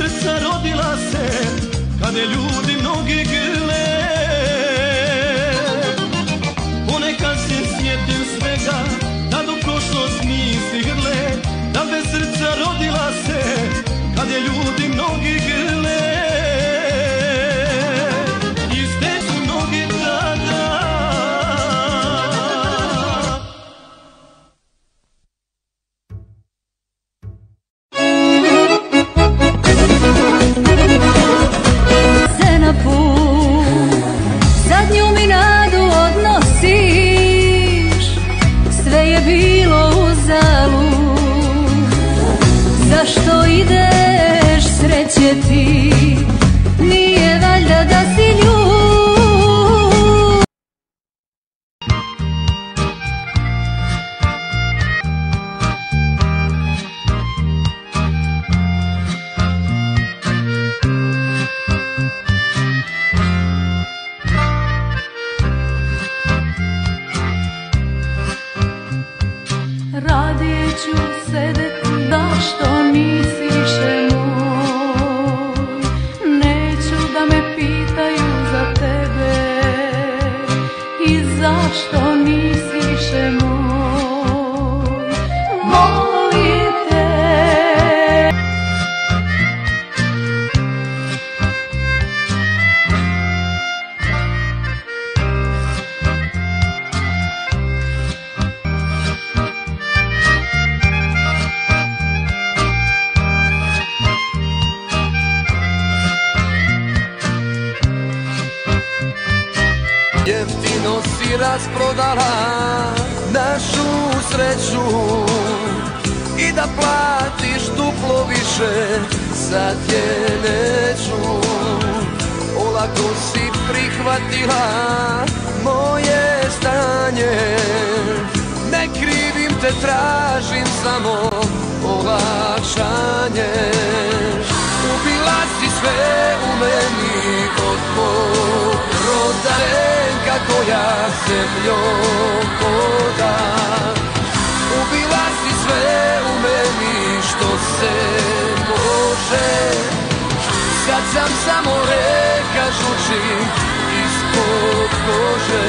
srca rodila se, kad je ljudi mnogi grle. Ponekad se sjetim svega, tad u prošlost nisi grle. Da bez srca rodila se, kad je ljudi mnogi grle. Iste su mnogi tada. Se na put, zadnju mi nadu odnosiš, sve je bilo uzalud. Zašto ideš, sreće ti, nije valjda da si ljud. Radije ću sedet, zašto nisi više moj. Neću da me pitaju za tebe i zašto nisi više moj. Volim te. Jeftino si rasprodala našu sreću i da platiš duplo više, sad je neću. Olako si prihvatila moje stanje, ne krivim te, tražim samo olakšanje. Ubila si sve u meni od mog roda, koja zemljom hoda. Ubila si sve u meni što se može, sad sam samo reka žuči ispod kože.